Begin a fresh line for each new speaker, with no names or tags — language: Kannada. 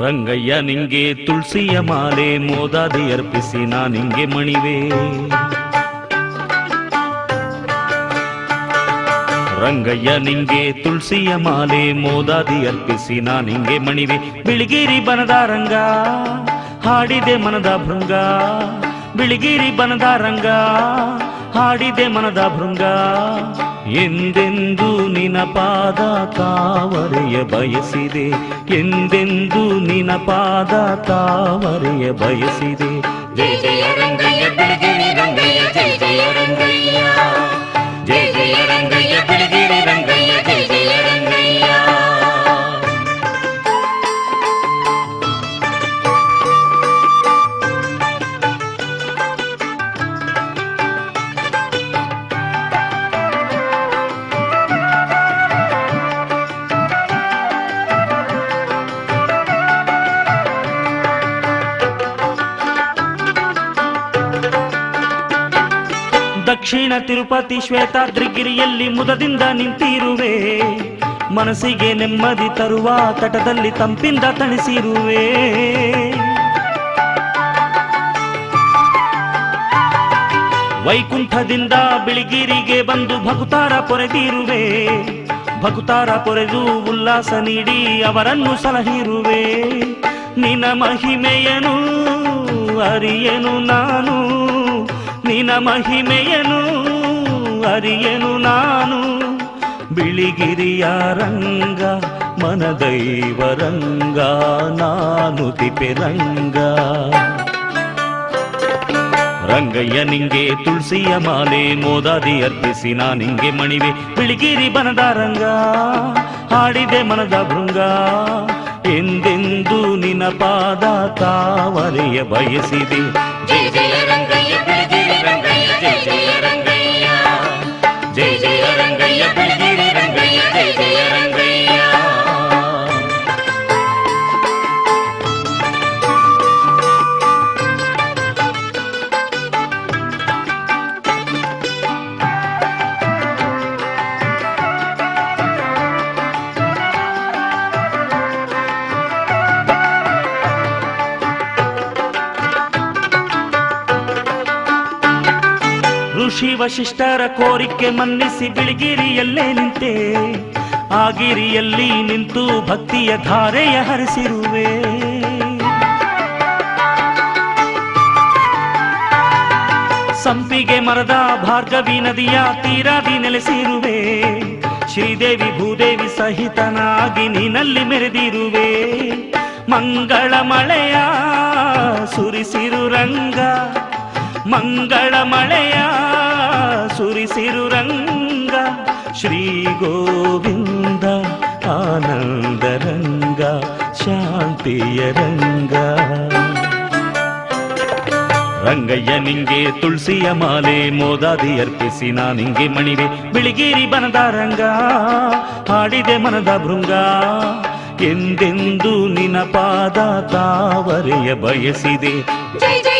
ರಂಗಯ್ಯ ನಿಂಗೆ ತುಳಸಿಯ ಮಾಲೆ ಮೋದಾದಿ ಅರ್ಪಿಸಿ ನಾನಿಂಗೆ ಮಣಿವೆ. ರಂಗಯ್ಯ ನಿಂಗೆ ತುಳಸಿಯ ಮಾಲೆ ಮೋದಾದಿ ಅರ್ಪಿಸಿ ನಾನಿಂಗೆ ಮಣಿವೆ. ಬಿಳಿಗಿರಿ ಬನದ ರಂಗ ಹಾಡಿದೆ ಮನದ ಭೃಂಗ, ಬಿಳಿಗಿರಿ ಬನದ ರಂಗ ಹಾಡಿದೆ ಮನದ ಭೃಂಗ. ಎಂದೆಂದು ನಿನ ಪಾದ ತಾವರೆಯ ಬಯಸಿದೆ, ಎಂದೆಂದು ನಿನ ಪಾದ ತಾವರೆಯ ಬಯಸಿದೆ.
ಜಯ ಜಯ ರಂಗಯ್ಯ ಬಿಳಿಗಿರಿ ರಂಗಯ್ಯ, ಜಯ ಜಯ ರಂಗಯ್ಯ, ಜಯ ಜಯ ರಂಗಯ್ಯ ಬಿಳಿಗಿರಿ ರಂಗಯ್ಯ, ಜಯ ಜಯ ರಂಗಯ್ಯ.
ದಕ್ಷಿಣ ತಿರುಪತಿ ಶ್ವೇತಾದ್ರಿಗಿರಿಯಲ್ಲಿ ಮುದದಿಂದ ನಿಂತಿರುವೆ, ಮನಸ್ಸಿಗೆ ನೆಮ್ಮದಿ ತರುವ ತಟದಲ್ಲಿ ತಂಪಿಂದ ತಣಿಸಿರುವೆ. ವೈಕುಂಠದಿಂದ ಬಿಳಿಗಿರಿಗೆ ಬಂದು ಭಕ್ತಾರ ಪೊರೆದಿರುವೆ, ಭಕ್ತಾರ ಪೊರೆದು ಉಲ್ಲಾಸ ನೀಡಿ ಅವರನ್ನು ಸಲಹಿರುವೆ. ನಿನ ಮಹಿಮೆಯನು ಅರಿಯನು ನಾನು, ನಿನ ಮಹಿಮೆಯನು ಅರಿಯನು ನಾನು. ಬಿಳಿಗಿರಿಯ ರಂಗ ಮನದೈವ ರಂಗ ನಾನು ತಿಪೆ ರಂಗ. ರಂಗಯ್ಯ ನಿಂಗೆ ತುಳಸಿಯ ಮಾಲೆ ಮೋದಾದಿ ಅರ್ಪಿಸಿ ನಾನಿಂಗೆ ಮಣಿವೆ. ಬಿಳಿಗಿರಿ ಬನದ ರಂಗ ಹಾಡಿದೆ ಮನದ ಭೃಂಗ. ಎಂದೆಂದು ನಿನ ಪಾದ ತಾವರೆಯ ಬಯಸಿದೆ.
ಜಯ ಜಯ ರಂಗಯ್ಯ ಬಿಳಿಗಿರಿ ರಂಗಯ್ಯ, ಜಯ ಜಯ ರಂಗಯ್ಯ, ಜಯ ಜಯ ರಂಗಯ್ಯ ಬಿಳಿಗಿರಿ ರಂಗಯ್ಯ, ಜಯ ಜಯ ರಂಗಯ್ಯ.
ಋಷಿ ವಶಿಷ್ಠರ ಕೋರಿಕೆ ಮನ್ನಿಸಿ ಬಿಳಿಗಿರಿಯಲ್ಲೇ ನಿಂತೆ, ಆ ಗಿರಿಯಲ್ಲಿ ನಿಂತು ಭಕ್ತಿಯ ಧಾರೆಯ ಹರಿಸಿರುವೆ. ಸಂಪಿಗೆ ಮರದ ಭಾರ್ಗವಿ ನದಿಯ ತೀರಾದಿ ನೆಲೆಸಿರುವೆ. ಶ್ರೀದೇವಿ ಭೂದೇವಿ ಸಹಿತನಾಗಿ ನೀನಲ್ಲಿ ಮೆರೆದಿರುವೆ. ಮಂಗಳ ಮಳೆಯ ಸುರಿಸಿರು ರಂಗ, ಮಂಗಳ ಮಳೆಯ ಸುರಿಸಿರು ರಂಗ. ಶ್ರೀ ಗೋವಿಂದ ಆನಂದ ರಂಗ ಶಾಂತಿಯ ರಂಗ. ರಂಗಯ್ಯ ನಿಂಗೆ ತುಳಸಿಯ ಮಾಲೆ ಮೋದಾದಿ ಅರ್ಪಿಸಿ ನಾನಿಂಗೆ ಮಣಿವೆ. ಬಿಳಿಗಿರಿ ಬನದ ರಂಗ ಹಾಡಿದೆ ಮನದ ಭೃಂಗ. ಎಂದೆಂದು ನಿನ ಪಾದ ತಾವರೆಯ ಬಯಸಿದೆ.
ಜಯ ಜಯ